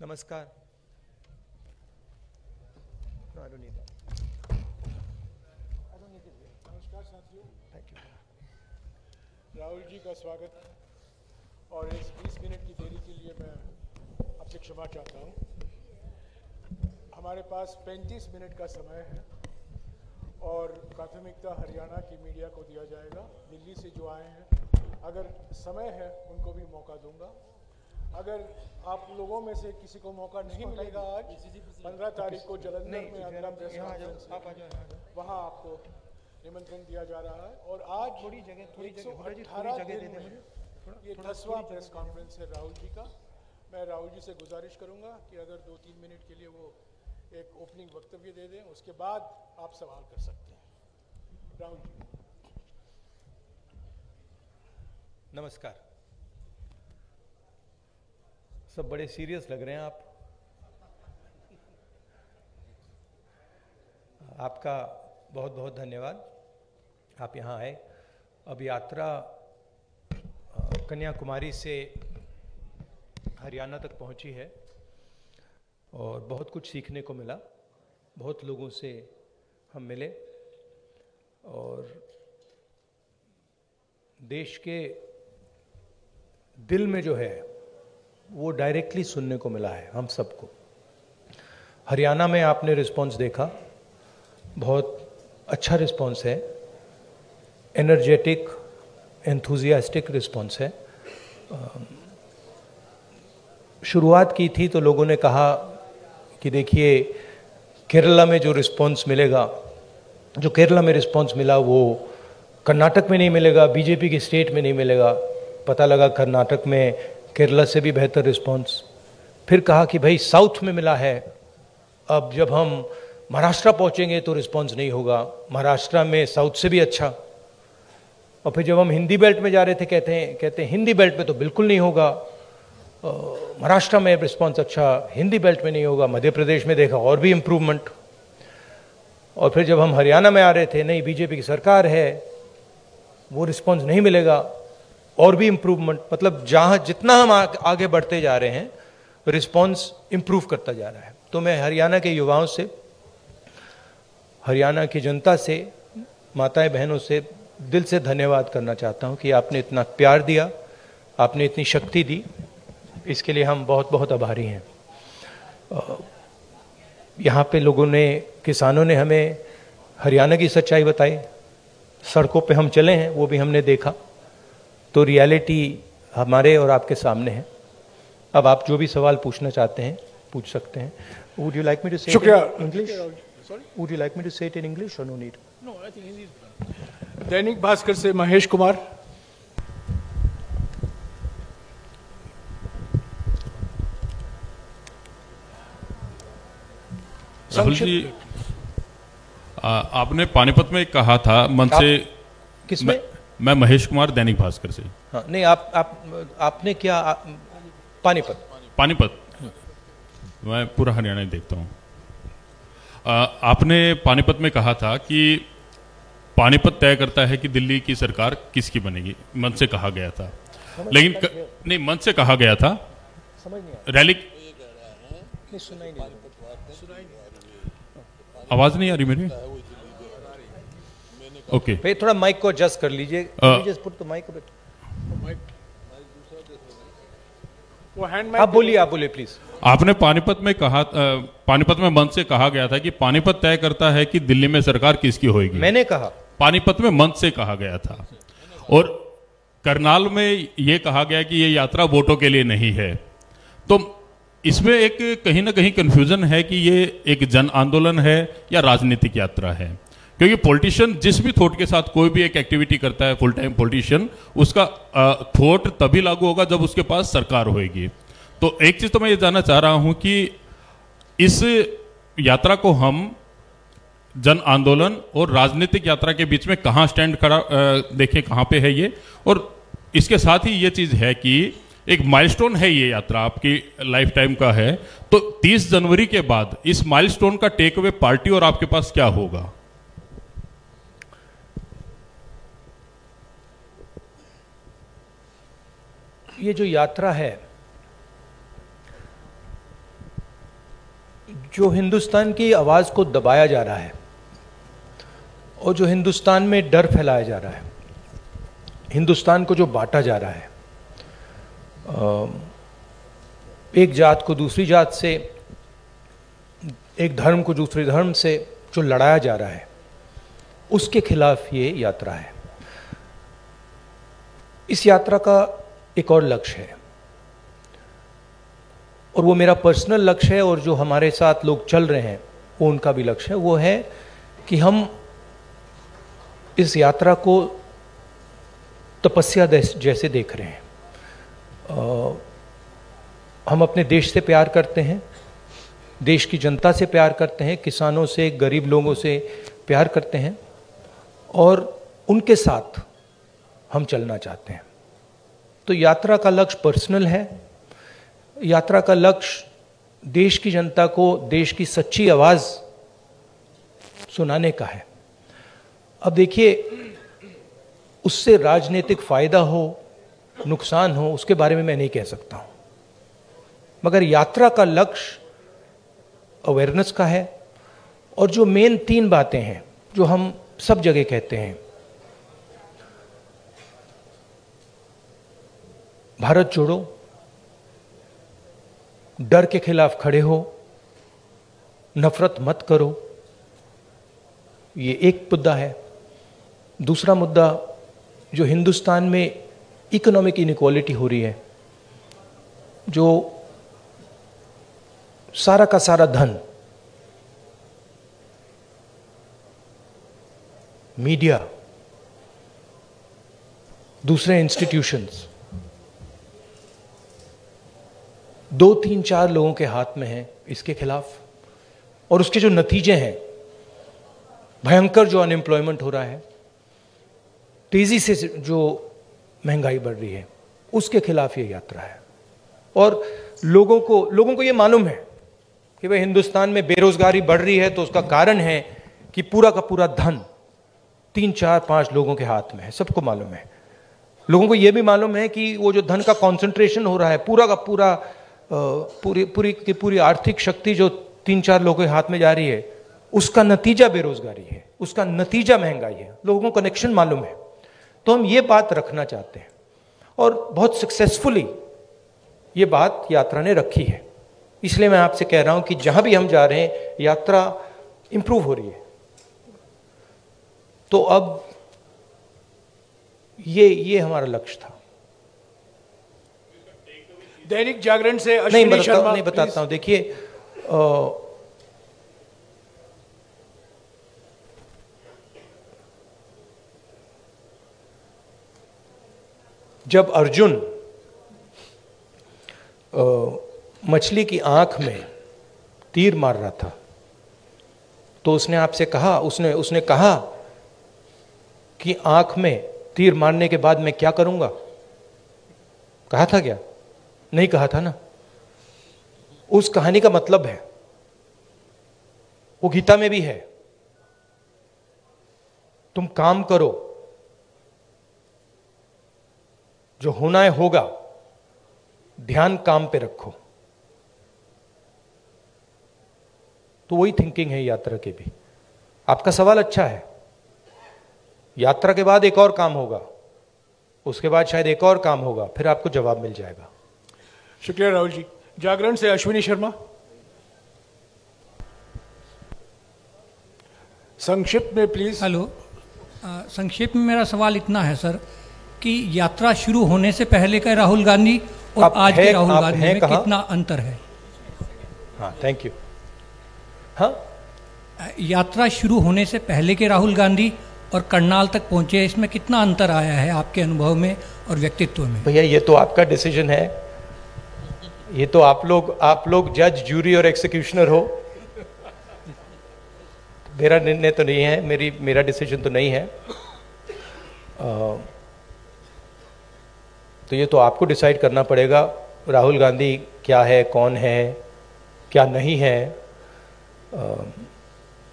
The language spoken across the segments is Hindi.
नमस्कार। No, I don't need that. I don't need it. नमस्कार साथियों, Thank you. राहुल जी का स्वागत और इस 20 मिनट की देरी के लिए मैं आपसे क्षमा चाहता हूं। हमारे पास 35 मिनट का समय है और प्राथमिकता हरियाणा की मीडिया को दिया जाएगा। दिल्ली से जो आए हैं, अगर समय है उनको भी मौका दूंगा। अगर आप लोगों में से किसी को मौका नहीं मिलेगा आज 15 तारीख को जलंधर में अगला प्रेस कॉन्फ्रेंस वहाँ आपको निमंत्रण दिया जा रहा है। और आज थोड़ी जगह 118 दिन में ये 10वां प्रेस कॉन्फ्रेंस है राहुल जी का। मैं राहुल जी से गुजारिश करूंगा कि अगर 2-3 मिनट के लिए वो एक ओपनिंग वक्तव्य दे दें, उसके बाद आप सवाल कर सकते हैं। राहुल जी। नमस्कार। सब बड़े सीरियस लग रहे हैं आप। आपका बहुत बहुत धन्यवाद, आप यहाँ आए। अब यात्रा कन्याकुमारी से हरियाणा तक पहुँची है और बहुत कुछ सीखने को मिला। बहुत लोगों से हम मिले और देश के दिल में जो है वो डायरेक्टली सुनने को मिला है हम सबको। हरियाणा में आपने रिस्पांस देखा, बहुत अच्छा रिस्पांस है, एनर्जेटिक, एंथुजियास्टिक रिस्पांस है। शुरुआत की थी तो लोगों ने कहा कि देखिए केरला में जो रिस्पांस मिलेगा, जो केरला में रिस्पांस मिला वो कर्नाटक में नहीं मिलेगा, बीजेपी की स्टेट में नहीं मिलेगा। पता लगा कर्नाटक में केरला से भी बेहतर रिस्पांस। फिर कहा कि भाई साउथ में मिला है, अब जब हम महाराष्ट्र पहुंचेंगे तो रिस्पांस नहीं होगा, महाराष्ट्र में साउथ से भी अच्छा। और फिर जब हम हिंदी बेल्ट में जा रहे थे कहते हैं हिंदी बेल्ट में तो बिल्कुल नहीं होगा, महाराष्ट्र में रिस्पांस अच्छा, हिंदी बेल्ट में नहीं होगा। मध्य प्रदेश में देखा और भी इम्प्रूवमेंट। और फिर जब हम हरियाणा में आ रहे थे, नहीं बीजेपी की सरकार है, वो रिस्पांस नहीं मिलेगा, और भी इम्प्रूवमेंट। मतलब जहाँ जितना हम आगे बढ़ते जा रहे हैं रिस्पांस इम्प्रूव करता जा रहा है। तो मैं हरियाणा के युवाओं से, हरियाणा की जनता से, माताएं बहनों से दिल से धन्यवाद करना चाहता हूँ कि आपने इतना प्यार दिया, आपने इतनी शक्ति दी, इसके लिए हम बहुत बहुत आभारी हैं। यहाँ पे लोगों ने, किसानों ने हमें हरियाणा की सच्चाई बताई, सड़कों पे हम चले हैं वो भी हमने देखा। तो रियलिटी हमारे और आपके सामने है। अब आप जो भी सवाल पूछना चाहते हैं पूछ सकते हैं। Would you like me to say शुक्रिया। English? Would you like me to say it in English और no need? No, I think Hindi. Dainik Bhaskar से महेश कुमार। राहुल जी, आपने पानीपत में कहा था मन से। किसमें? मैं महेश कुमार, दैनिक भास्कर से। हाँ, नहीं आपने क्या पानीपत मैं पूरा हरियाणा ही देखता हूँ। आपने पानीपत में कहा था कि पानीपत तय करता है कि दिल्ली की सरकार किसकी बनेगी, मन से कहा गया था। लेकिन नहीं, मन से कहा गया था। समझ नहीं रैली नहीं, सुनाई नहीं। आवाज नहीं आ रही मेरी? ओके, भाई थोड़ा माइक को एडजस्ट कर लीजिए। Just put the mic a bit. वो हैंड आप बोलिए प्लीज। आपने पानीपत में कहा, पानीपत में मन से कहा गया था कि पानीपत तय करता है कि दिल्ली में सरकार किसकी होगी। मैंने कहा पानीपत में मन से कहा गया था। और करनाल में यह कहा गया कि यह यात्रा वोटों के लिए नहीं है। तो इसमें एक कहीं ना कहीं कंफ्यूजन है कि ये एक जन आंदोलन है या राजनीतिक यात्रा है। क्योंकि पॉलिटिशियन जिस भी थॉट के साथ कोई भी एक एक्टिविटी करता है, फुल टाइम पॉलिटिशियन, उसका थॉट तभी लागू होगा जब उसके पास सरकार होगी। तो एक चीज तो मैं ये जानना चाह रहा हूं कि इस यात्रा को हम जन आंदोलन और राजनीतिक यात्रा के बीच में कहां स्टैंड करा, देखें कहां पे है ये। और इसके साथ ही ये चीज है कि एक माइलस्टोन है ये यात्रा, आपकी लाइफ टाइम का है। तो 30 जनवरी के बाद इस माइलस्टोन का टेक अवे पार्टी और आपके पास क्या होगा? ये जो यात्रा है जो हिंदुस्तान की आवाज़ को दबाया जा रहा है और जो हिंदुस्तान में डर फैलाया जा रहा है, हिंदुस्तान को जो बांटा जा रहा है, एक जात को दूसरी जात से, एक धर्म को दूसरे धर्म से जो लड़ाया जा रहा है, उसके खिलाफ ये यात्रा है। इस यात्रा का एक और लक्ष्य है और वो मेरा पर्सनल लक्ष्य है और जो हमारे साथ लोग चल रहे हैं वो उनका भी लक्ष्य है। वो है कि हम इस यात्रा को तपस्या जैसे देख रहे हैं। हम अपने देश से प्यार करते हैं, देश की जनता से प्यार करते हैं, किसानों से, गरीब लोगों से प्यार करते हैं और उनके साथ हम चलना चाहते हैं। तो यात्रा का लक्ष्य पर्सनल है। यात्रा का लक्ष्य देश की जनता को देश की सच्ची आवाज सुनाने का है। अब देखिए, उससे राजनीतिक फायदा हो, नुकसान हो, उसके बारे में मैं नहीं कह सकता हूं, मगर यात्रा का लक्ष्य अवेयरनेस का है। और जो मेन 3 बातें हैं जो हम सब जगह कहते हैं, भारत जोड़ो, डर के खिलाफ खड़े हो, नफरत मत करो, ये एक मुद्दा है। दूसरा मुद्दा, जो हिंदुस्तान में इकोनॉमिक इनइक्वालिटी हो रही है, जो सारा का सारा धन मीडिया, दूसरे इंस्टीट्यूशंस, 2, 3, 4 लोगों के हाथ में है, इसके खिलाफ। और उसके जो नतीजे हैं, भयंकर जो अनएम्प्लॉयमेंट हो रहा है, तेजी से जो महंगाई बढ़ रही है, उसके खिलाफ ये यात्रा है। और लोगों को ये मालूम है कि भाई हिंदुस्तान में बेरोजगारी बढ़ रही है तो उसका कारण है कि पूरा का पूरा धन 3, 4, 5 लोगों के हाथ में है, सबको मालूम है। लोगों को यह भी मालूम है कि वो जो धन का कॉन्सेंट्रेशन हो रहा है, पूरा का पूरा पूरी आर्थिक शक्ति जो 3, 4 लोगों के हाथ में जा रही है, उसका नतीजा बेरोजगारी है, उसका नतीजा महंगाई है। लोगों को कनेक्शन मालूम है। तो हम ये बात रखना चाहते हैं और बहुत सक्सेसफुली ये बात यात्रा ने रखी है। इसलिए मैं आपसे कह रहा हूं कि जहां भी हम जा रहे हैं, यात्रा इंप्रूव हो रही है। तो अब ये हमारा लक्ष्य था। दैनिक जागरण से अश्विनी शर्मा, नहीं बताता हूं। देखिए, जब अर्जुन मछली की आंख में तीर मार रहा था तो उसने आपसे कहा, उसने कहा कि आंख में तीर मारने के बाद मैं क्या करूंगा? कहा था क्या? नहीं कहा था ना। उस कहानी का मतलब है, वो गीता में भी है, तुम काम करो, जो होना है होगा, ध्यान काम पे रखो। तो वही थिंकिंग है यात्रा की भी। आपका सवाल अच्छा है। यात्रा के बाद एक और काम होगा, उसके बाद शायद एक और काम होगा, फिर आपको जवाब मिल जाएगा। शुक्रिया राहुल जी। जागरण से अश्विनी शर्मा, संक्षिप्त में प्लीज। हेलो, संक्षेप में मेरा सवाल इतना है सर कि यात्रा शुरू होने से पहले का राहुल गांधी और आज के राहुल गांधी में कितना अंतर है? हाँ, थैंक यू। हाँ, यात्रा शुरू होने से पहले के राहुल गांधी और करनाल तक पहुंचे, इसमें कितना अंतर आया है आपके अनुभव में और व्यक्तित्व में? भैया, ये तो आपका डिसीजन है। ये तो आप लोग जज, जूरी और एक्सिक्यूशनर हो। मेरा निर्णय तो नहीं है, मेरा डिसीजन तो नहीं है। तो ये तो आपको डिसाइड करना पड़ेगा राहुल गांधी क्या है, कौन है, क्या नहीं है,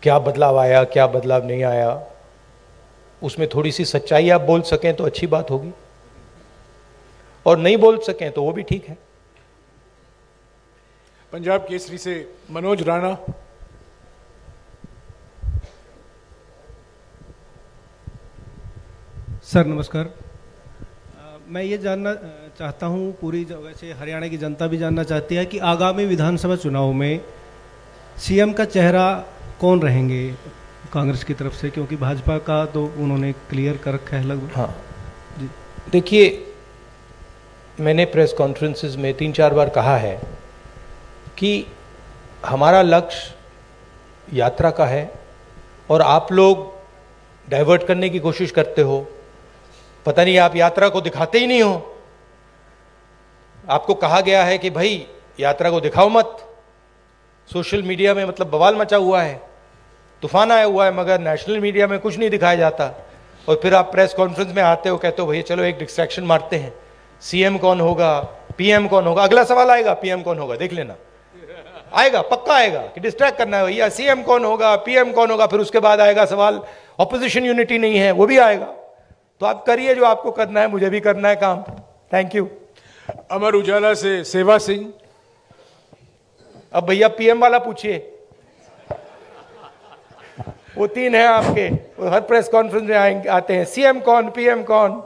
क्या बदलाव आया, क्या बदलाव नहीं आया। उसमें थोड़ी सी सच्चाई आप बोल सकें तो अच्छी बात होगी, और नहीं बोल सकें तो वो भी ठीक है। पंजाब केसरी से मनोज राणा। सर नमस्कार। मैं ये जानना चाहता हूँ, वैसे हरियाणा की जनता भी जानना चाहती है कि आगामी विधानसभा चुनाव में सीएम का चेहरा कौन रहेंगे कांग्रेस की तरफ से, क्योंकि भाजपा का तो उन्होंने क्लियर कर रखा है लगभग। हाँ जी, देखिए मैंने प्रेस कॉन्फ्रेंसेस में 3-4 बार कहा है कि हमारा लक्ष्य यात्रा का है और आप लोग डाइवर्ट करने की कोशिश करते हो। पता नहीं आप यात्रा को दिखाते ही नहीं हो। आपको कहा गया है कि भाई यात्रा को दिखाओ मत। सोशल मीडिया में मतलब बवाल मचा हुआ है, तूफान आया हुआ है, मगर नेशनल मीडिया में कुछ नहीं दिखाया जाता। और फिर आप प्रेस कॉन्फ्रेंस में आते हो, कहते हो भैया चलो एक डिस्ट्रैक्शन मारते हैं, सीएम कौन होगा, पीएम कौन होगा। अगला सवाल आएगा पीएम कौन होगा, देख लेना आएगा, पक्का आएगा कि डिस्ट्रैक्ट करना है भैया, सीएम कौन होगा, पीएम कौन होगा। फिर उसके बाद आएगा सवाल ऑपोजिशन यूनिटी नहीं है, वो भी आएगा। तो आप करिए जो आपको करना है, मुझे भी करना है काम। Thank you. अमर उजाला से सेवा सिंह। अब भैया पीएम वाला पूछिए, वो 3 हैं आपके, वो हर प्रेस कॉन्फ्रेंस में आते हैं, सीएम कौन, पीएम कौन।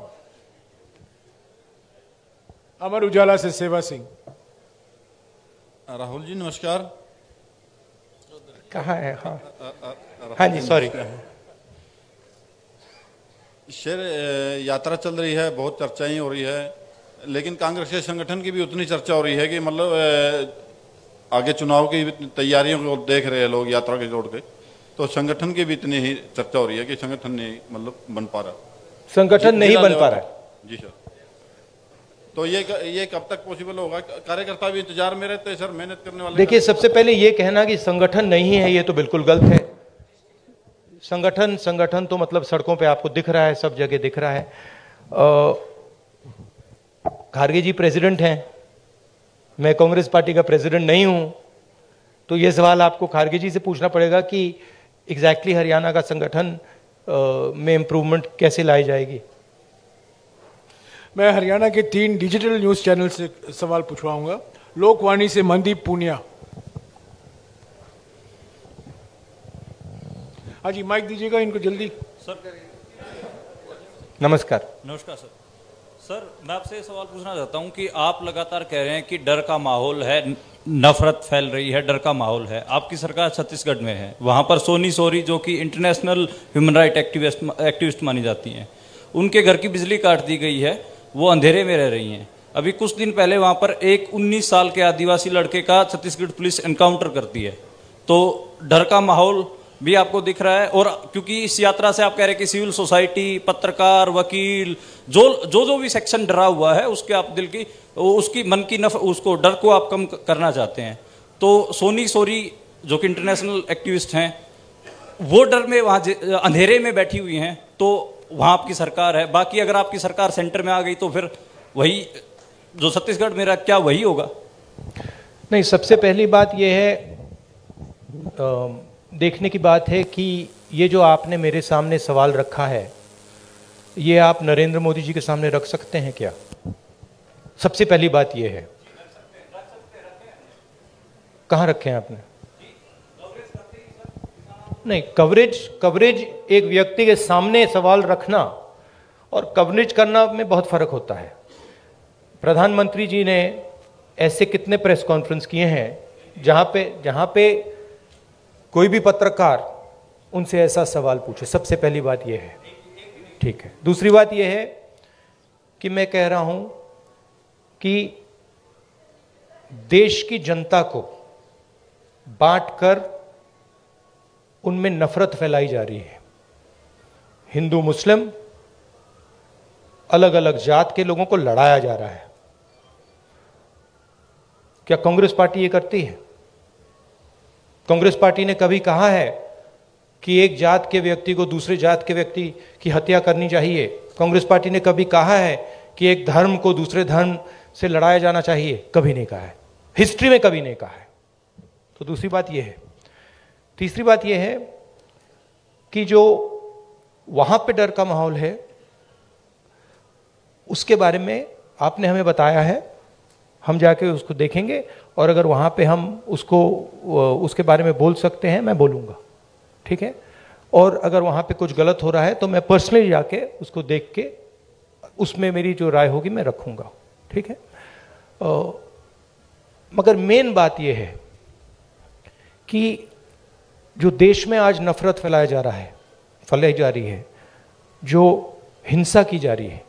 अमर उजाला से सेवा सिंह। राहुल जी नमस्कार। कहाँ है? हाँ हाँ जी, सॉरी। शेर यात्रा चल रही है, बहुत चर्चाएं हो रही है, लेकिन कांग्रेस के संगठन की भी उतनी चर्चा हो रही है कि मतलब आगे चुनाव की तैयारियों को देख रहे हैं लोग यात्रा के जोड़ के, तो संगठन की भी इतनी ही चर्चा हो रही है कि संगठन नहीं मतलब बन पा रहा, संगठन नहीं बन पा रहा है। जी सर, तो ये कब तक पॉसिबल होगा? कार्यकर्ता भी इंतजार में रहते हैं सर, मेहनत करने वाले। देखिए सबसे पहले ये कहना कि संगठन नहीं है, ये तो बिल्कुल गलत है। संगठन तो मतलब सड़कों पे आपको दिख रहा है, सब जगह दिख रहा है। खारगे जी प्रेसिडेंट हैं, मैं कांग्रेस पार्टी का प्रेसिडेंट नहीं हूं, तो ये सवाल आपको खारगे जी से पूछना पड़ेगा कि एग्जैक्टली हरियाणा का संगठन में इंप्रूवमेंट कैसे लाई जाएगी। मैं हरियाणा के 3 डिजिटल न्यूज चैनल से सवाल पूछवाऊंगा। लोकवाणी से मनदीप पूनिया। हाँ जी, माइक दीजिएगा इनको जल्दी। सर नमस्कार। नमस्कार सर। सर मैं आपसे ये सवाल पूछना चाहता हूँ कि आप लगातार कह रहे हैं कि डर का माहौल है, नफरत फैल रही है, डर का माहौल है। आपकी सरकार छत्तीसगढ़ में है, वहाँ पर सोनी सोरी जो कि इंटरनेशनल ह्यूमन राइट एक्टिविस्ट मानी जाती हैं, उनके घर की बिजली काट दी गई है, वो अंधेरे में रह रही हैं। अभी कुछ दिन पहले वहाँ पर एक 19 साल के आदिवासी लड़के का छत्तीसगढ़ पुलिस एनकाउंटर करती है। तो डर का माहौल भी आपको दिख रहा है, और क्योंकि इस यात्रा से आप कह रहे हैं कि सिविल सोसाइटी, पत्रकार, वकील, जो भी सेक्शन डरा हुआ है, उसके आप दिल की उसकी मन की उसको डर को आप कम करना चाहते हैं। तो सोनी सोरी जो कि इंटरनेशनल एक्टिविस्ट हैं, वो डर में वहाँ अंधेरे में बैठी हुई हैं, तो वहाँ आपकी सरकार है। बाकी अगर आपकी सरकार सेंटर में आ गई तो फिर वही जो छत्तीसगढ़ में रहा, क्या वही होगा? नहीं, सबसे पहली बात यह है, देखने की बात है कि ये जो आपने मेरे सामने सवाल रखा है, ये आप नरेंद्र मोदी जी के सामने रख सकते हैं क्या? सबसे पहली बात ये है। कहाँ रखे हैं आपने? नहीं, कवरेज एक व्यक्ति के सामने सवाल रखना और कवरेज करना में बहुत फर्क होता है। प्रधानमंत्री जी ने ऐसे कितने प्रेस कॉन्फ्रेंस किए हैं जहां पे कोई भी पत्रकार उनसे ऐसा सवाल पूछे। सबसे पहली बात यह है, ठीक है। दूसरी बात यह है कि मैं कह रहा हूं कि देश की जनता को बांटकर उनमें नफरत फैलाई जा रही है। हिंदू मुस्लिम, अलग अलग जात के लोगों को लड़ाया जा रहा है। क्या कांग्रेस पार्टी ये करती है? कांग्रेस पार्टी ने कभी कहा है कि एक जात के व्यक्ति को दूसरे जात के व्यक्ति की हत्या करनी चाहिए? कांग्रेस पार्टी ने कभी कहा है कि एक धर्म को दूसरे धर्म से लड़ाया जाना चाहिए? कभी नहीं कहा है, हिस्ट्री में कभी नहीं कहा है। तो दूसरी बात यह है। तीसरी बात यह है कि जो वहां पे डर का माहौल है, उसके बारे में आपने हमें बताया है हम जाके उसको देखेंगे और अगर वहाँ पे हम उसको उसके बारे में बोल सकते हैं मैं बोलूँगा, ठीक है। और अगर वहाँ पे कुछ गलत हो रहा है तो मैं पर्सनली जाके उसको देख के उसमें मेरी जो राय होगी मैं रखूँगा, ठीक है। मगर मेन बात यह है कि जो देश में आज नफरत फैलाई जा रही है, जो हिंसा की जा रही है,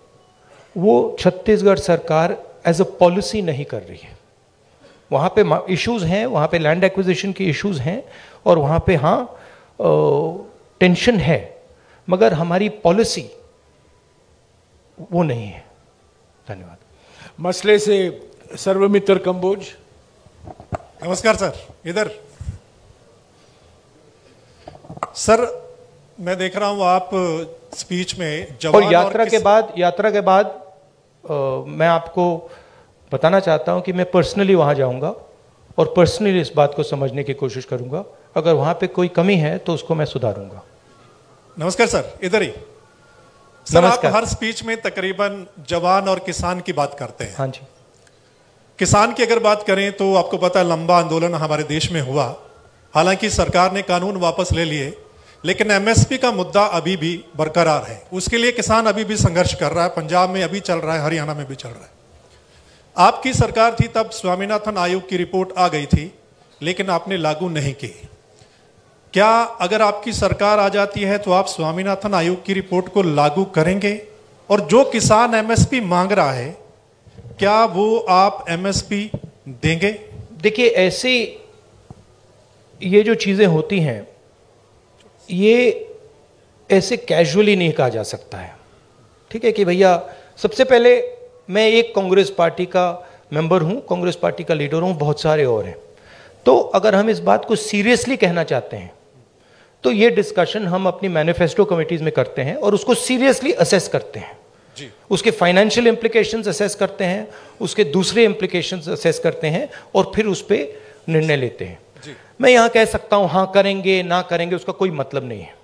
वो छत्तीसगढ़ सरकार एज अ पॉलिसी नहीं कर रही है। वहाँ पे इश्यूज हैं, वहाँ पे लैंड एक्विजिशन की इश्यूज हैं और वहाँ पे हाँ टेंशन है, मगर हमारी पॉलिसी वो नहीं है। धन्यवाद। मसले से सर्वमित्र कंबोज। नमस्कार सर। इधर सर, मैं देख रहा हूं आप स्पीच में जवान और यात्रा के बाद मैं आपको बताना चाहता हूं कि मैं पर्सनली वहां जाऊंगा और पर्सनली इस बात को समझने की कोशिश करूंगा। अगर वहां पे कोई कमी है तो उसको मैं सुधारूंगा। नमस्कार सर, इधर ही। सर, आप हर स्पीच में तकरीबन जवान और किसान की बात करते हैं। हाँ जी। किसान की अगर बात करें तो आपको पता है लंबा आंदोलन हमारे देश में हुआ, हालांकि सरकार ने कानून वापस ले लिए, लेकिन एमएसपी का मुद्दा अभी भी बरकरार है। उसके लिए किसान अभी भी संघर्ष कर रहा है। पंजाब में अभी चल रहा है, हरियाणा में भी चल रहा है। आपकी सरकार थी तब स्वामीनाथन आयोग की रिपोर्ट आ गई थी, लेकिन आपने लागू नहीं की। क्या अगर आपकी सरकार आ जाती है तो आप स्वामीनाथन आयोग की रिपोर्ट को लागू करेंगे? और जो किसान एमएसपी मांग रहा है, क्या वो आप एमएसपी देंगे? देखिए, ऐसी ये जो चीजें होती हैं, ये ऐसे कैजुअली नहीं कहा जा सकता है, ठीक है। कि भैया, सबसे पहले मैं एक कांग्रेस पार्टी का मेंबर हूं, कांग्रेस पार्टी का लीडर हूं, बहुत सारे और हैं। तो अगर हम इस बात को सीरियसली कहना चाहते हैं तो ये डिस्कशन हम अपनी मैनिफेस्टो कमिटीज में करते हैं और उसको सीरियसली असेस करते हैं जी। उसके फाइनेंशियल इंप्लीकेशंस असेस करते हैं, उसके दूसरे इंप्लीकेशंस असेस करते हैं और फिर उस पर निर्णय लेते हैं जी। मैं यहां कह सकता हूं हाँ करेंगे ना करेंगे, उसका कोई मतलब नहीं है।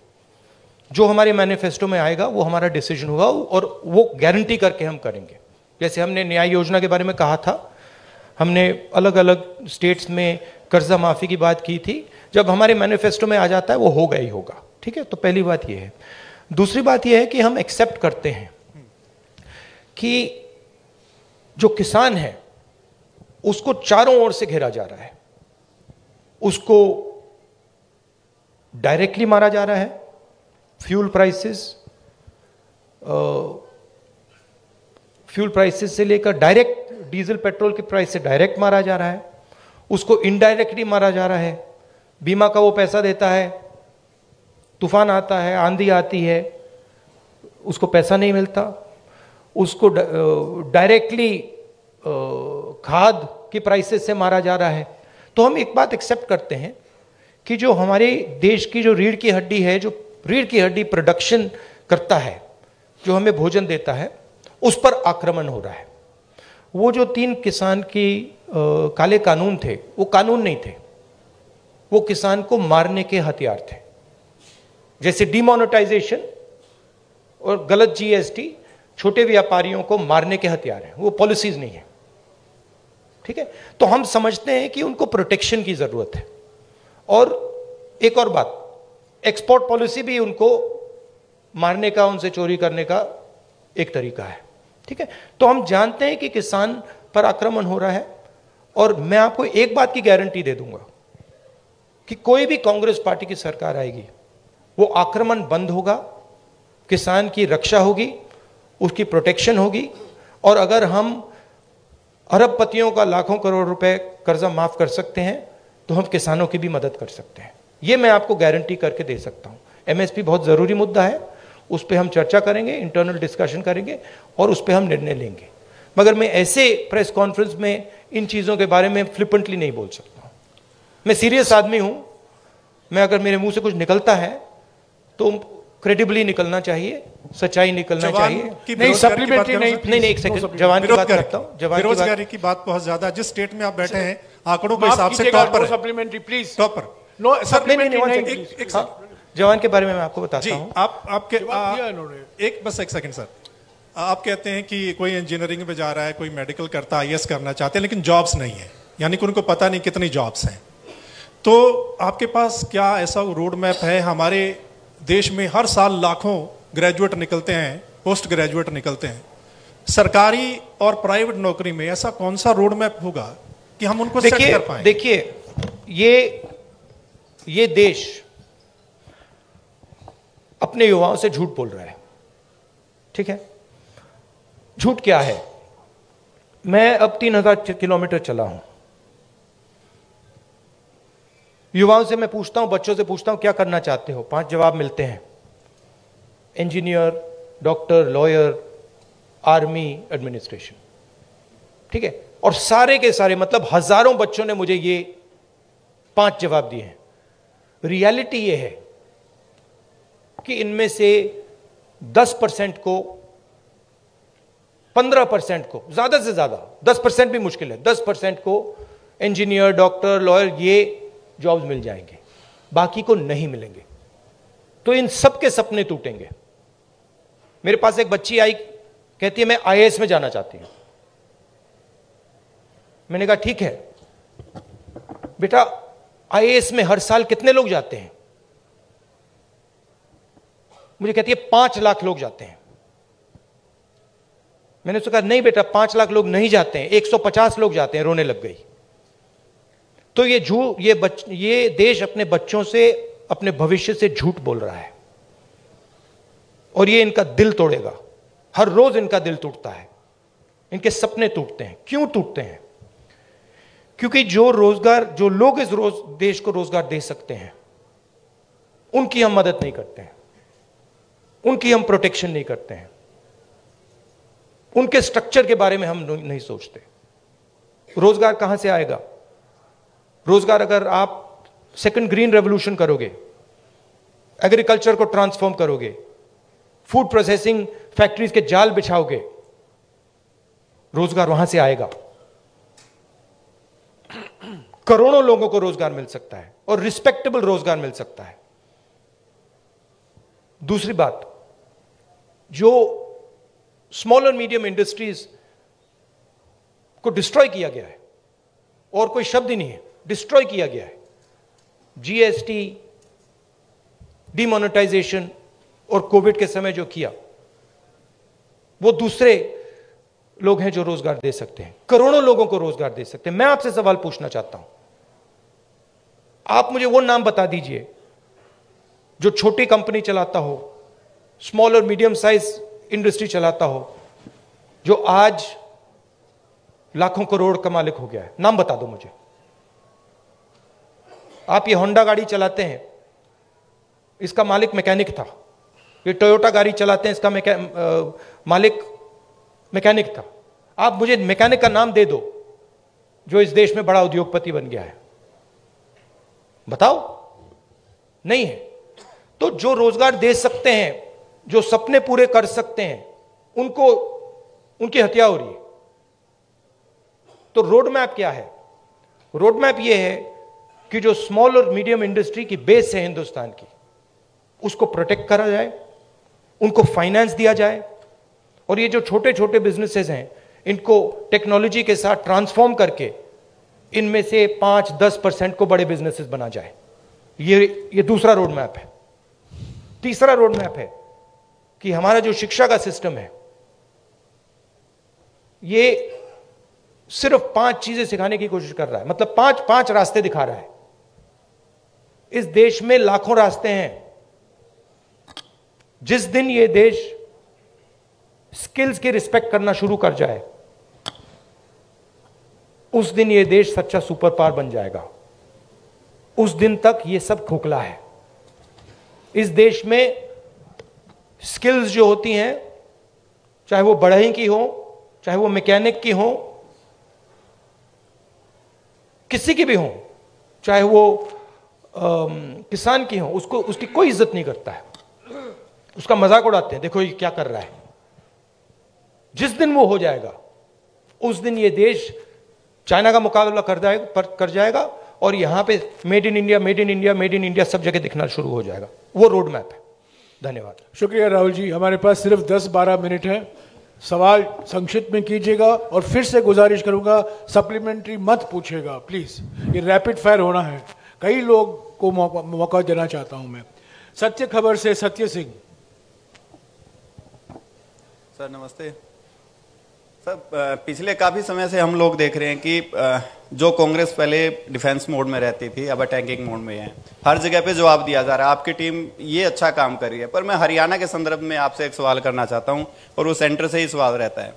जो हमारे मैनिफेस्टो में आएगा वो हमारा डिसीजन होगा और वो गारंटी करके हम करेंगे। जैसे हमने न्याय योजना के बारे में कहा था, हमने अलग अलग स्टेट्स में कर्जा माफी की बात की थी। जब हमारे मैनिफेस्टो में आ जाता है वो होगा ही होगा, ठीक है। तो पहली बात ये है। दूसरी बात ये है कि हम एक्सेप्ट करते हैं कि जो किसान है उसको चारों ओर से घेरा जा रहा है। उसको डायरेक्टली मारा जा रहा है, फ्यूल प्राइसेस से लेकर डायरेक्ट डीजल पेट्रोल के प्राइस से डायरेक्ट मारा जा रहा है। उसको इनडायरेक्टली मारा जा रहा है। बीमा का वो पैसा देता है, तूफान आता है, आंधी आती है, उसको पैसा नहीं मिलता। उसको डायरेक्टली खाद की प्राइसेस से मारा जा रहा है। तो हम एक बात एक्सेप्ट करते हैं कि जो हमारे देश की जो रीढ़ की हड्डी है, जो रीढ़ की हड्डी प्रोडक्शन करता है, जो हमें भोजन देता है, उस पर आक्रमण हो रहा है। वो जो 3 किसान की काले कानून थे, वो कानून नहीं थे, वो किसान को मारने के हथियार थे। जैसे डिमोनेटाइजेशन और गलत जीएसटी छोटे व्यापारियों को मारने के हथियार हैं, वो पॉलिसीज नहीं है, ठीक है। तो हम समझते हैं कि उनको प्रोटेक्शन की जरूरत है। और एक और बात, एक्सपोर्ट पॉलिसी भी उनको मारने का, उनसे चोरी करने का एक तरीका है, ठीक है। तो हम जानते हैं कि किसान पर आक्रमण हो रहा है और मैं आपको एक बात की गारंटी दे दूंगा कि कोई भी कांग्रेस पार्टी की सरकार आएगी, वो आक्रमण बंद होगा, किसान की रक्षा होगी, उसकी प्रोटेक्शन होगी। और अगर हम अरबपतियों का लाखों करोड़ रुपए कर्जा माफ कर सकते हैं तो हम किसानों की भी मदद कर सकते हैं। ये मैं आपको गारंटी करके दे सकता हूं। एमएसपी बहुत जरूरी मुद्दा है, उस पर हम चर्चा करेंगे, इंटरनल डिस्कशन करेंगे और उस पर हम निर्णय लेंगे। मगर मैं ऐसे प्रेस कॉन्फ्रेंस में इन चीजों के बारे में फ्लिपेंटली नहीं बोल सकता। मैं सीरियस आदमी हूं। मैं अगर मेरे मुंह से कुछ निकलता है तो क्रेडिबली निकलना चाहिए, सच्चाई निकलना चाहिए। नहीं, सप्लीमेंट्री नहीं, एक सेकंड, जवान की बात करता हूं। बेरोजगारी की बात बहुत ज्यादा, जिस स्टेट में आप बैठे हैं आंकड़ों के हिसाब से टॉप पर, सप्लीमेंट्री प्लीज, टॉप पर। नो सप्लीमेंट्री नहीं। जवान के बारे में मैं आपको बताता हूं। आपके एक सेकंड सर, आप कहते हैं कि कोई इंजीनियरिंग में जा रहा है, कोई मेडिकल करता है, आईएएस करना चाहते हैं, लेकिन जॉब्स नहीं है, यानी कि उनको पता नहीं कितनी जॉब्स हैं। तो आपके पास क्या ऐसा रोड मैप है? हमारे देश में हर साल लाखों ग्रेजुएट निकलते हैं, पोस्ट ग्रेजुएट निकलते हैं, सरकारी और प्राइवेट नौकरी में ऐसा कौन सा रोड मैप होगा कि हम उनको सेट कर पाएं? देखिए, ये देश अपने युवाओं से झूठ बोल रहा है, ठीक है? झूठ क्या है? मैं अब 3000 किलोमीटर चला हूं, युवाओं से मैं पूछता हूं, बच्चों से पूछता हूं क्या करना चाहते हो, 5 जवाब मिलते हैं। Engineer, doctor, lawyer, army, administration, ठीक है? और सारे के सारे, मतलब हजारों बच्चों ने मुझे ये 5 जवाब दिए हैं। रियलिटी ये है कि इनमें से 10% को, 15% को, ज्यादा से ज्यादा 10% भी मुश्किल है, 10% को इंजीनियर, डॉक्टर, लॉयर ये जॉब्स मिल जाएंगे, बाकी को नहीं मिलेंगे। तो इन सब के सपने टूटेंगे। मेरे पास एक बच्ची आई, कहती है मैं आईएएस में जाना चाहती हूं। मैंने कहा ठीक है बेटा, आईएएस में हर साल कितने लोग जाते हैं? मुझे कहती है 5 लाख लोग जाते हैं। मैंने उससे कहा नहीं बेटा, 5 लाख लोग नहीं जाते हैं, 150 लोग जाते हैं। रोने लग गई। तो ये देश अपने बच्चों से, अपने भविष्य से झूठ बोल रहा है, और ये इनका दिल तोड़ेगा। हर रोज इनका दिल टूटता है, इनके सपने टूटते हैं। क्यों टूटते हैं? क्योंकि जो लोग इस देश को रोजगार दे सकते हैं, उनकी हम मदद नहीं करते हैं, उनकी हम प्रोटेक्शन नहीं करते हैं, उनके स्ट्रक्चर के बारे में हम नहीं सोचते। रोजगार कहां से आएगा? रोजगार अगर आप सेकंड ग्रीन रेवोल्यूशन करोगे, एग्रीकल्चर को ट्रांसफॉर्म करोगे, फूड प्रोसेसिंग फैक्ट्रीज के जाल बिछाओगे, रोजगार वहां से आएगा। करोड़ों लोगों को रोजगार मिल सकता है, और रिस्पेक्टेबल रोजगार मिल सकता है। दूसरी बात, जो स्मॉल और मीडियम इंडस्ट्रीज को डिस्ट्रॉय किया गया है, और कोई शब्द ही नहीं है, डिस्ट्रॉय किया गया है। जीएसटी, डिमोनेटाइजेशन और कोविड के समय जो किया, वो दूसरे लोग हैं जो रोजगार दे सकते हैं, करोड़ों लोगों को रोजगार दे सकते हैं। मैं आपसे सवाल पूछना चाहता हूं, आप मुझे वो नाम बता दीजिए जो छोटी कंपनी चलाता हो, स्मॉल और मीडियम साइज इंडस्ट्री चलाता हो, जो आज लाखों करोड़ का मालिक हो गया है। नाम बता दो मुझे। आप ये होंडा गाड़ी चलाते हैं, इसका मालिक मैकेनिक था। ये टोयोटा गाड़ी चलाते हैं, इसका मालिक मैकेनिक था। आप मुझे मैकेनिक का नाम दे दो जो इस देश में बड़ा उद्योगपति बन गया है, बताओ। नहीं है। तो जो रोजगार दे सकते हैं, जो सपने पूरे कर सकते हैं, उनको उनकी हत्या हो रही है। तो रोड मैप क्या है? रोड मैप यह है कि जो स्मॉल और मीडियम इंडस्ट्री की बेस है हिंदुस्तान की, उसको प्रोटेक्ट करा जाए, उनको फाइनेंस दिया जाए, और ये जो छोटे छोटे बिजनेसेस हैं, इनको टेक्नोलॉजी के साथ ट्रांसफॉर्म करके इनमें से 5-10% को बड़े बिजनेसेस बना जाए। ये दूसरा रोड मैप है। तीसरा रोड मैप है कि हमारा जो शिक्षा का सिस्टम है, ये सिर्फ 5 चीजें सिखाने की कोशिश कर रहा है, मतलब 5 रास्ते दिखा रहा है। इस देश में लाखों रास्ते हैं। जिस दिन ये देश स्किल्स की रिस्पेक्ट करना शुरू कर जाए, उस दिन ये देश सच्चा सुपर पावर बन जाएगा। उस दिन तक ये सब खोखला है। इस देश में स्किल्स जो होती हैं, चाहे वो बढ़ई की हो, चाहे वो मैकेनिक की हो, किसी की भी हो, चाहे वो किसान की हो, उसकी कोई इज्जत नहीं करता है, उसका मजाक उड़ाते हैं, देखो ये क्या कर रहा है। जिस दिन वो हो जाएगा, उस दिन ये देश चाइना का मुकाबला कर जाएगा, और यहां पे made in India, made in India, made in India सब जगह दिखना शुरू हो जाएगा। वो रोड मैप है। धन्यवाद। शुक्रिया राहुल जी। हमारे पास सिर्फ 10-12 मिनट है। सवाल संक्षिप्त में कीजिएगा और फिर से गुजारिश करूंगा सप्लीमेंट्री मत पूछिएगा प्लीज, ये रैपिड फायर होना है। कई लोग को मौका देना चाहता हूं मैं। सत्य खबर से सत्य सिंह। सर नमस्ते सर। पिछले काफी समय से हम लोग देख रहे हैं कि जो कांग्रेस पहले डिफेंस मोड में रहती थी अब अटैकिंग मोड में है। हर जगह पे जवाब दिया जा रहा है, आपकी टीम ये अच्छा काम कर रही है। पर मैं हरियाणा के संदर्भ में आपसे एक सवाल करना चाहता हूं और वो सेंटर से ही सवाल रहता है।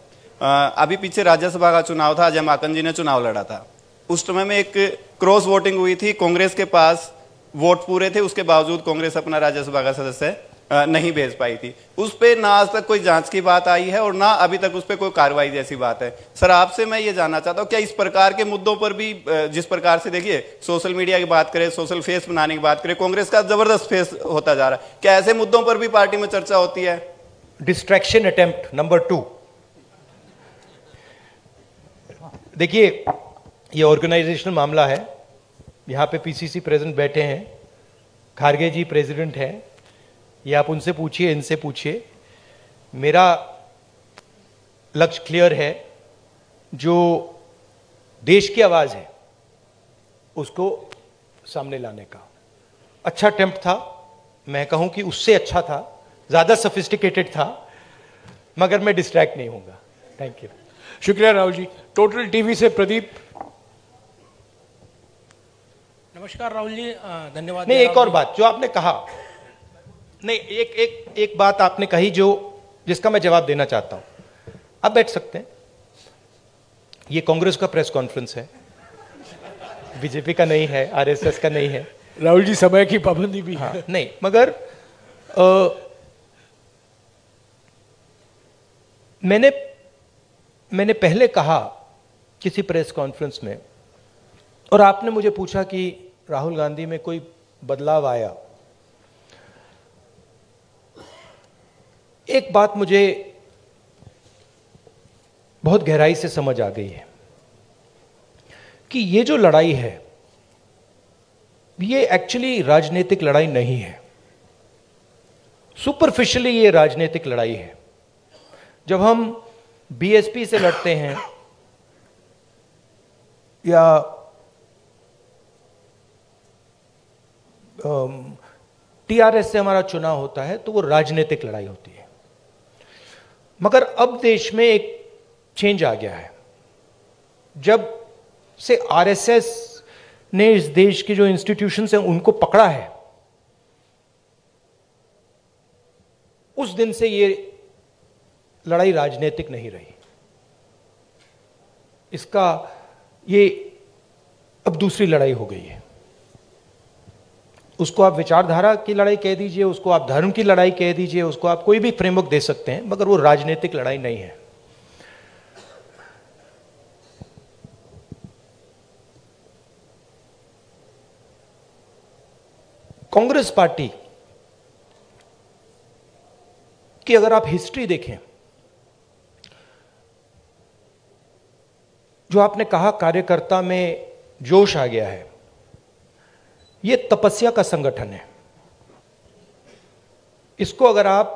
अभी पीछे राज्यसभा का चुनाव था, अजय माकन जी ने चुनाव लड़ा था। उस समय में एक क्रॉस वोटिंग हुई थी, कांग्रेस के पास वोट पूरे थे, उसके बावजूद कांग्रेस अपना राज्यसभा का सदस्य नहीं भेज पाई थी। उस पे ना आज तक कोई जांच की बात आई है और ना अभी तक उस पे कोई कार्रवाई जैसी बात है। सर आपसे मैं ये जानना चाहता हूँ क्या इस प्रकार के मुद्दों पर भी, जिस प्रकार से देखिए सोशल मीडिया की बात करें, सोशल फेस बनाने की बात करें, कांग्रेस का जबरदस्त फेस होता जा रहा है, क्या ऐसे मुद्दों पर भी पार्टी में चर्चा होती है? Distraction attempt number 2। देखिए ये ऑर्गेनाइजेशनल मामला है। यहां पे पीसीसी प्रेसिडेंट बैठे हैं, खारगे जी प्रेसिडेंट हैं, ये आप उनसे पूछिए, इनसे पूछिए। मेरा लक्ष्य क्लियर है, जो देश की आवाज है उसको सामने लाने का। अच्छा अटेम्प्ट था, मैं कहूं कि उससे अच्छा था, ज्यादा सोफिस्टिकेटेड था, मगर मैं डिस्ट्रैक्ट नहीं होऊंगा। Thank you. शुक्रिया राहुल जी। टोटल टीवी से प्रदीप। नमस्कार राहुल जी, धन्यवाद। नहीं, एक और बात जो आपने कहा, नहीं एक बात आपने कही जो जिसका मैं जवाब देना चाहता हूं। आप बैठ सकते हैं, ये कांग्रेस का प्रेस कॉन्फ्रेंस है, बीजेपी का नहीं है, आरएसएस का नहीं है। राहुल जी समय की पाबंदी भी हाँ, है। नहीं, मगर मैंने पहले कहा किसी प्रेस कॉन्फ्रेंस में, और आपने मुझे पूछा कि राहुल गांधी में कोई बदलाव आया। एक बात मुझे बहुत गहराई से समझ आ गई है कि ये जो लड़ाई है ये एक्चुअली राजनीतिक लड़ाई नहीं है। सुपरफिशियली ये राजनीतिक लड़ाई है। जब हम बीएसपी से लड़ते हैं या टीआरएस से हमारा चुनाव होता है तो वो राजनीतिक लड़ाई होती है। मगर अब देश में एक चेंज आ गया है। जब से आरएसएस ने इस देश के जो इंस्टीट्यूशंस हैं उनको पकड़ा है, उस दिन से ये लड़ाई राजनीतिक नहीं रही। इसका ये अब दूसरी लड़ाई हो गई है। उसको आप विचारधारा की लड़ाई कह दीजिए, उसको आप धर्म की लड़ाई कह दीजिए, उसको आप कोई भी फ्रेमवर्क दे सकते हैं, मगर वो राजनीतिक लड़ाई नहीं है। कांग्रेस पार्टी की अगर आप हिस्ट्री देखें, जो आपने कहा कार्यकर्ता में जोश आ गया है, यह तपस्या का संगठन है। इसको अगर आप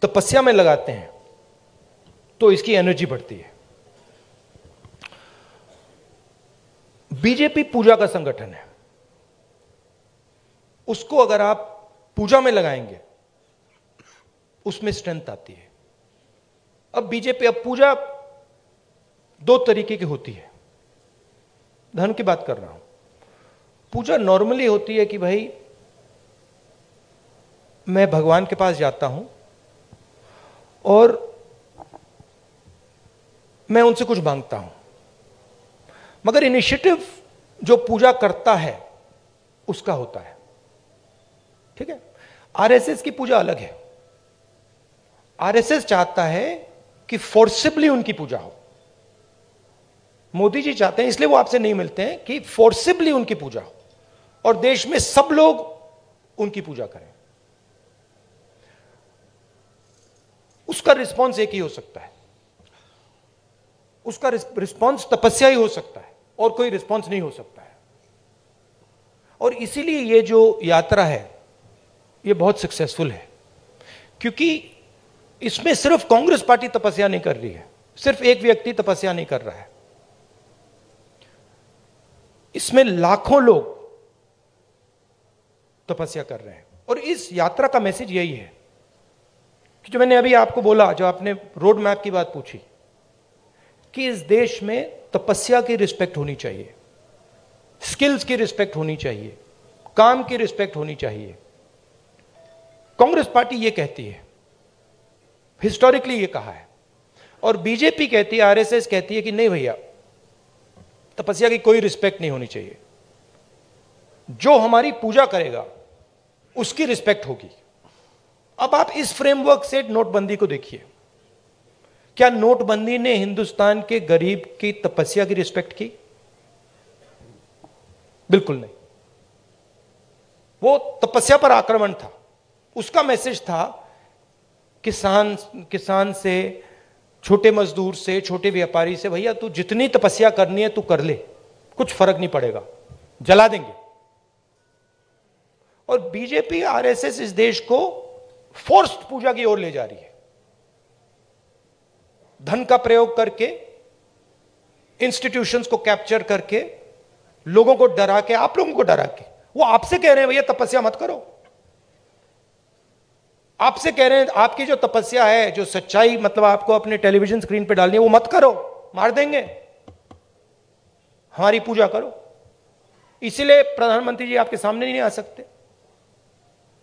तपस्या में लगाते हैं तो इसकी एनर्जी बढ़ती है। बीजेपी पूजा का संगठन है, उसको अगर आप पूजा में लगाएंगे उसमें स्ट्रेंथ आती है। अब बीजेपी, अब पूजा दो तरीके की होती है। धर्म की बात कर रहा हूं। पूजा नॉर्मली होती है कि भाई मैं भगवान के पास जाता हूं और मैं उनसे कुछ मांगता हूं। मगर इनिशिएटिव जो पूजा करता है उसका होता है, ठीक है। आरएसएस की पूजा अलग है। आरएसएस चाहता है कि फोर्सिबली उनकी पूजा हो। मोदी जी चाहते हैं, इसलिए वो आपसे नहीं मिलते हैं, कि फोर्सिबली उनकी पूजा हो और देश में सब लोग उनकी पूजा करें। उसका रिस्पॉन्स एक ही हो सकता है, उसका रिस्पॉन्स तपस्या ही हो सकता है, और कोई रिस्पॉन्स नहीं हो सकता है। और इसीलिए ये जो यात्रा है ये बहुत सक्सेसफुल है, क्योंकि इसमें सिर्फ कांग्रेस पार्टी तपस्या नहीं कर रही है, सिर्फ एक व्यक्ति तपस्या नहीं कर रहा है, इसमें लाखों लोग तपस्या कर रहे हैं। और इस यात्रा का मैसेज यही है कि जो मैंने अभी आपको बोला, जो आपने रोड मैप की बात पूछी, कि इस देश में तपस्या की रिस्पेक्ट होनी चाहिए, स्किल्स की रिस्पेक्ट होनी चाहिए, काम की रिस्पेक्ट होनी चाहिए। कांग्रेस पार्टी ये कहती है, हिस्टोरिकली ये कहा है, और बीजेपी कहती है, आरएसएस कहती है कि नहीं भैया, तपस्या की कोई रिस्पेक्ट नहीं होनी चाहिए, जो हमारी पूजा करेगा उसकी रिस्पेक्ट होगी। अब आप इस फ्रेमवर्क से नोटबंदी को देखिए, क्या नोटबंदी ने हिंदुस्तान के गरीब की तपस्या की रिस्पेक्ट की? बिल्कुल नहीं। वो तपस्या पर आक्रमण था। उसका मैसेज था किसान से, छोटे मजदूर से, छोटे व्यापारी से, भैया तू जितनी तपस्या करनी है तू कर ले, कुछ फर्क नहीं पड़ेगा, जला देंगे। और बीजेपी आरएसएस इस देश को फोर्स्ड पूजा की ओर ले जा रही है, धन का प्रयोग करके, इंस्टीट्यूशंस को कैप्चर करके, लोगों को डरा के, आप लोगों को डरा के। वो आपसे कह रहे हैं भैया तपस्या मत करो, आपसे कह रहे हैं आपकी जो तपस्या है, जो सच्चाई मतलब आपको अपने टेलीविजन स्क्रीन पे डालनी है, वो मत करो, मार देंगे, हमारी पूजा करो। इसीलिए प्रधानमंत्री जी आपके सामने नहीं आ सकते,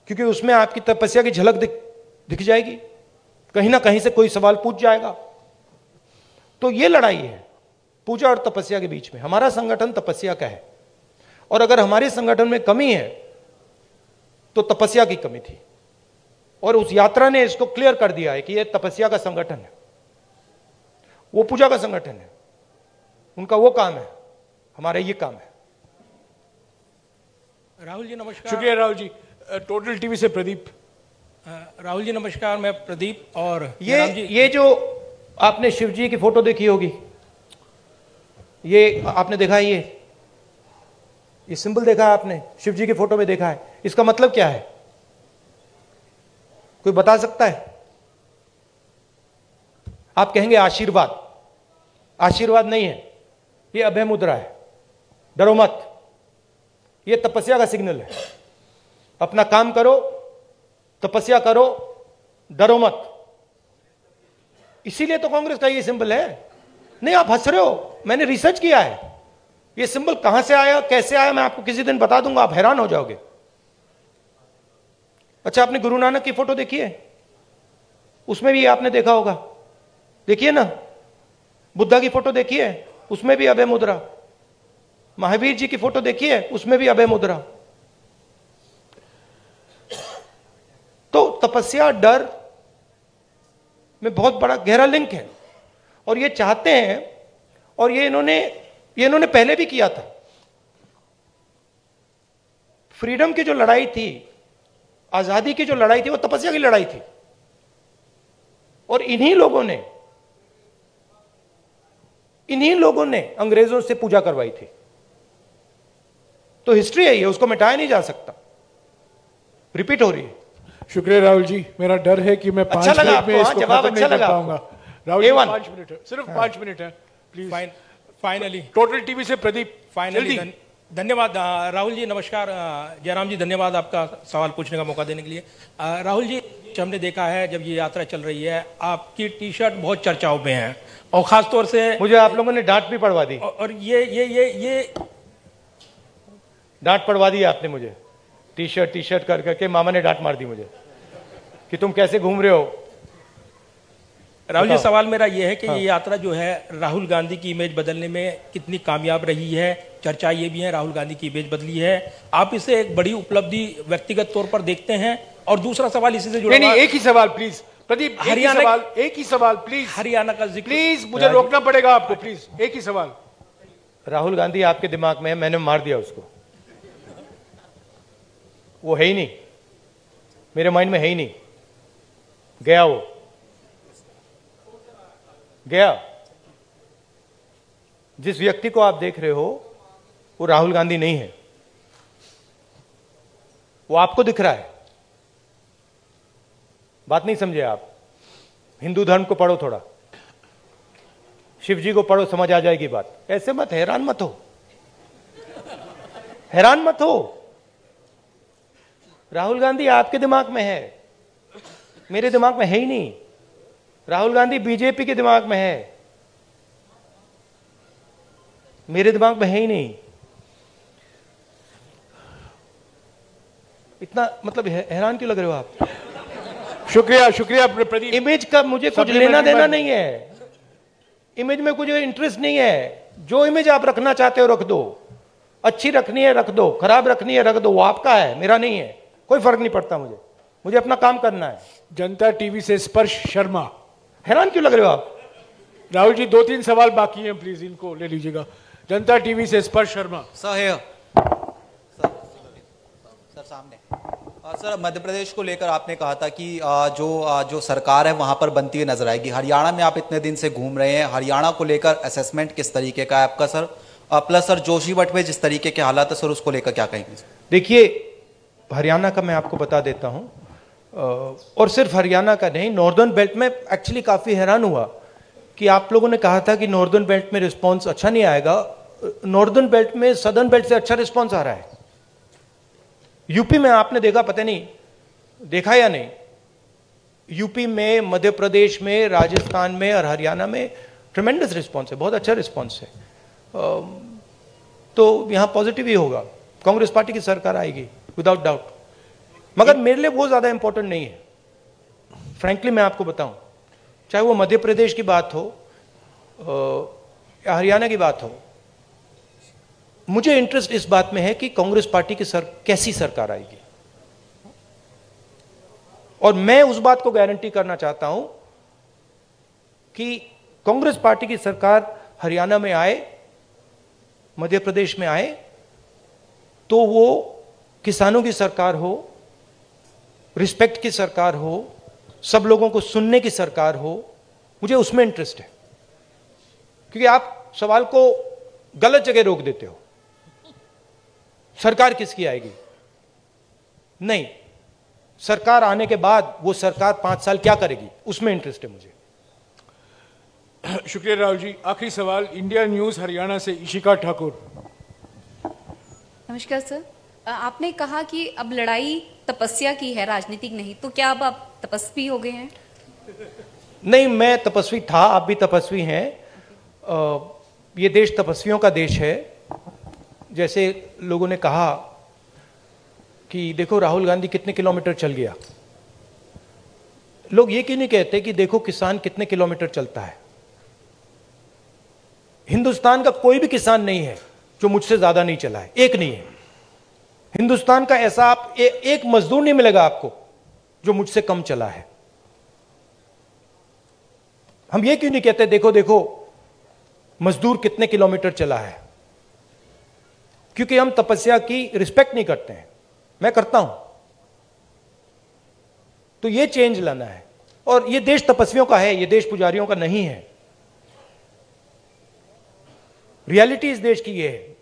क्योंकि उसमें आपकी तपस्या की झलक दिख जाएगी, कहीं ना कहीं से कोई सवाल पूछ जाएगा। तो ये लड़ाई है पूजा और तपस्या के बीच में। हमारा संगठन तपस्या का है, और अगर हमारे संगठन में कमी है तो तपस्या की कमी थी, और उस यात्रा ने इसको क्लियर कर दिया है कि यह तपस्या का संगठन है, वो पूजा का संगठन है। उनका वो काम है, हमारा ये काम है। राहुल जी नमस्कार। शुक्रिया राहुल जी। टोटल टीवी से प्रदीप। राहुल जी नमस्कार, मैं प्रदीप। और ये जो आपने शिव जी की फोटो देखी होगी, ये आपने देखा है, ये सिंबल देखा है आपने, शिव जी की फोटो में देखा है, इसका मतलब क्या है? कोई बता सकता है? आप कहेंगे आशीर्वाद। आशीर्वाद नहीं है, ये अभय मुद्रा है, डरो मत। ये तपस्या का सिग्नल है, अपना काम करो, तपस्या करो, डरो मत। इसीलिए तो कांग्रेस का ये सिंबल है। नहीं, आप हंस रहे हो, मैंने रिसर्च किया है, ये सिंबल कहां से आया, कैसे आया, मैं आपको किसी दिन बता दूंगा, आप हैरान हो जाओगे। अच्छा, आपने गुरु नानक की फोटो देखी है? उसमें भी आपने देखा होगा, देखिए ना। बुद्धा की फोटो देखी है? उसमें भी अभय मुद्रा। महावीर जी की फोटो देखी है? उसमें भी अभय मुद्रा। तो तपस्या डर में बहुत बड़ा गहरा लिंक है, और ये चाहते हैं, और ये इन्होंने पहले भी किया था। फ्रीडम की जो लड़ाई थी, आजादी की जो लड़ाई थी, वो तपस्या की लड़ाई थी, और इन्हीं लोगों ने अंग्रेजों से पूजा करवाई थी। तो हिस्ट्री है ये, उसको मिटाया नहीं जा सकता, रिपीट हो रही है। शुक्रिया राहुल जी। मेरा डर है कि मैं 5 मिनट में इसको जवाब खत्म अच्छा नहीं कर लगा पाऊंगा। राहुल जी 5 मिनट है, सिर्फ 5 मिनट है प्लीज। फाइनली टोटल टीवी से प्रदीप। फाइनली धन्यवाद राहुल जी। नमस्कार जयराम जी, धन्यवाद आपका सवाल पूछने का मौका देने के लिए। राहुल जी, हमने देखा है जब ये यात्रा चल रही है, आपकी टी शर्ट बहुत चर्चाओं में है, और खासतौर से मुझे आप लोगों ने डांट भी पड़वा दी। और ये डांट पड़वा दी आपने मुझे, टी शर्ट कर करके मामा ने डांट मार दी मुझे कि तुम कैसे घूम रहे हो। राहुल जी, सवाल मेरा यह है कि ये यात्रा जो है राहुल गांधी की इमेज बदलने में कितनी कामयाब रही है? चर्चा ये भी है राहुल गांधी की इमेज बदली है, आप इसे एक बड़ी उपलब्धि व्यक्तिगत तौर पर देखते हैं? और दूसरा सवाल इसी से जुड़ा नहीं, एक ही सवाल प्लीज प्रदीप, हरियाणा, एक ही सवाल प्लीज। हरियाणा का जिक्र प्लीज, मुझे रोकना पड़ेगा आपको, प्लीज एक ही सवाल। राहुल गांधी आपके दिमाग में है, मैंने मार दिया उसको, वो है ही नहीं, मेरे माइंड में है ही नहीं, गया, वो गया। जिस व्यक्ति को आप देख रहे हो वो राहुल गांधी नहीं है, वो आपको दिख रहा है। बात नहीं समझे आप? हिंदू धर्म को पढ़ो थोड़ा, शिव जी को पढ़ो, समझ आ जाएगी बात। ऐसे मत, हैरान मत हो, हैरान मत हो। राहुल गांधी आपके दिमाग में है, मेरे दिमाग में है ही नहीं। राहुल गांधी बीजेपी के दिमाग में है, मेरे दिमाग में है ही नहीं। इतना मतलब हैरान क्यों लग रहे हो आप? शुक्रिया शुक्रिया प्रदीप। इमेज का मुझे कुछ लेना देना नहीं है, इमेज में कुछ इंटरेस्ट नहीं है। जो इमेज आप रखना चाहते हो रख दो, अच्छी रखनी है रख दो, खराब रखनी है रख दो, वो आपका है, मेरा नहीं है, कोई फर्क नहीं पड़ता मुझे, मुझे अपना काम करना है। जनता टीवी से स्पर्श शर्मा। हैरान क्यों लग रहे हो आप? राहुल जी 2-3 सवाल बाकी हैं, प्लीज इनको ले लीजिएगा। जनता टीवी से स्पर्श शर्मा। सर सामने। सर, मध्य प्रदेश को लेकर आपने कहा था कि जो सरकार है वहां पर बनती हुई नजर आएगी। हरियाणा में आप इतने दिन से घूम रहे हैं, हरियाणा को लेकर असेसमेंट किस तरीके का है आपका सर? प्लस सर, जोशीमठ में जिस तरीके के हालात है सर, उसको लेकर क्या कहेंगे? देखिए, हरियाणा का मैं आपको बता देता हूं, और सिर्फ हरियाणा का नहीं, नॉर्दर्न बेल्ट में एक्चुअली काफी हैरान हुआ कि आप लोगों ने कहा था कि नॉर्दर्न बेल्ट में रिस्पॉन्स अच्छा नहीं आएगा। नॉर्दर्न बेल्ट में सदर्न बेल्ट से अच्छा रिस्पॉन्स आ रहा है। यूपी में आपने देखा, पता नहीं देखा या नहीं, यूपी में, मध्य प्रदेश में, राजस्थान में और हरियाणा में ट्रेमेंडस रिस्पॉन्स है, बहुत अच्छा रिस्पॉन्स है। तो यहां पॉजिटिव ही होगा, कांग्रेस पार्टी की सरकार आएगी विदाउट डाउट। मगर मेरे लिए वो ज्यादा इंपॉर्टेंट नहीं है, फ्रैंकली मैं आपको बताऊं, चाहे वो मध्य प्रदेश की बात हो या हरियाणा की बात हो, मुझे इंटरेस्ट इस बात में है कि कांग्रेस पार्टी की कैसी सरकार आएगी। और मैं उस बात को गारंटी करना चाहता हूं कि कांग्रेस पार्टी की सरकार हरियाणा में आए, मध्य प्रदेश में आए, तो वो किसानों की सरकार हो, रिस्पेक्ट की सरकार हो, सब लोगों को सुनने की सरकार हो। मुझे उसमें इंटरेस्ट है, क्योंकि आप सवाल को गलत जगह रोक देते हो। सरकार किसकी आएगी? नहीं, सरकार आने के बाद वो सरकार 5 साल क्या करेगी, उसमें इंटरेस्ट है मुझे। शुक्रिया राहुल जी। आखिरी सवाल इंडिया न्यूज हरियाणा से इशिका ठाकुर। नमस्कार सर, आपने कहा कि अब लड़ाई तपस्या की है, राजनीतिक नहीं, तो क्या अब आप तपस्वी हो गए हैं? नहीं, मैं तपस्वी था, आप भी तपस्वी हैं। ये देश तपस्वियों का देश है। जैसे लोगों ने कहा कि देखो राहुल गांधी कितने किलोमीटर चल गया, लोग ये क्यों नहीं कहते कि देखो किसान कितने किलोमीटर चलता है? हिंदुस्तान का कोई भी किसान नहीं है जो मुझसे ज्यादा नहीं चला है, एक नहीं है। हिंदुस्तान का ऐसा आप एक मजदूर नहीं मिलेगा आपको जो मुझसे कम चला है। हम ये क्यों नहीं कहते देखो देखो मजदूर कितने किलोमीटर चला है? क्योंकि हम तपस्या की रिस्पेक्ट नहीं करते हैं, मैं करता हूं। तो ये चेंज लाना है, और ये देश तपस्वियों का है, ये देश पुजारियों का नहीं है। रियलिटी इस देश की ये है।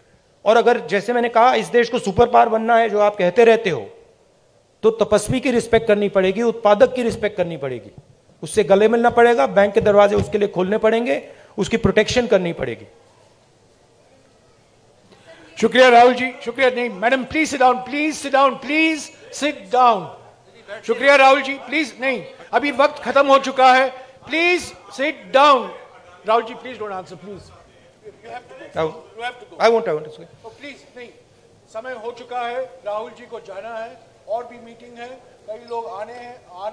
और अगर जैसे मैंने कहा इस देश को सुपर पावर बनना है, जो आप कहते रहते हो, तो तपस्वी की रिस्पेक्ट करनी पड़ेगी, उत्पादक की रिस्पेक्ट करनी पड़ेगी, उससे गले मिलना पड़ेगा, बैंक के दरवाजे उसके लिए खोलने पड़ेंगे, उसकी प्रोटेक्शन करनी पड़ेगी। शुक्रिया राहुल जी, शुक्रिया। नहीं madam, please sit down, please sit down, please sit down. शुक्रिया राहुल जी, प्लीज। नहीं, अभी वक्त खत्म हो चुका है, please sit down. Rahul ji please don't answer, please. I won't. तो प्लीज नहीं, समय हो चुका है, राहुल जी को जाना है, और भी मीटिंग है, कई लोग आने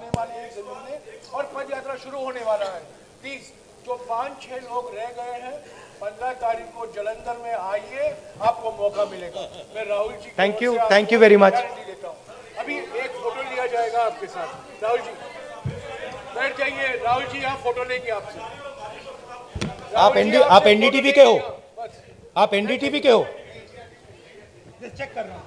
वाले हैं मिलने, और पद यात्रा शुरू होने वाला है। प्लीज जो 5-6 लोग रह गए हैं, 15 तारीख को जलंधर में आइए, आपको मौका मिलेगा। मैं Rahul ji thank you very much. देता हूँ। अभी एक फोटो लिया जाएगा आपके साथ। राहुल जी बैठ जाइए, राहुल जी यहाँ फोटो लेंगे आपसे। आप एनडीटीवी के हो? आप एनडीटीवी के हो? चेक कर रहा हूँ।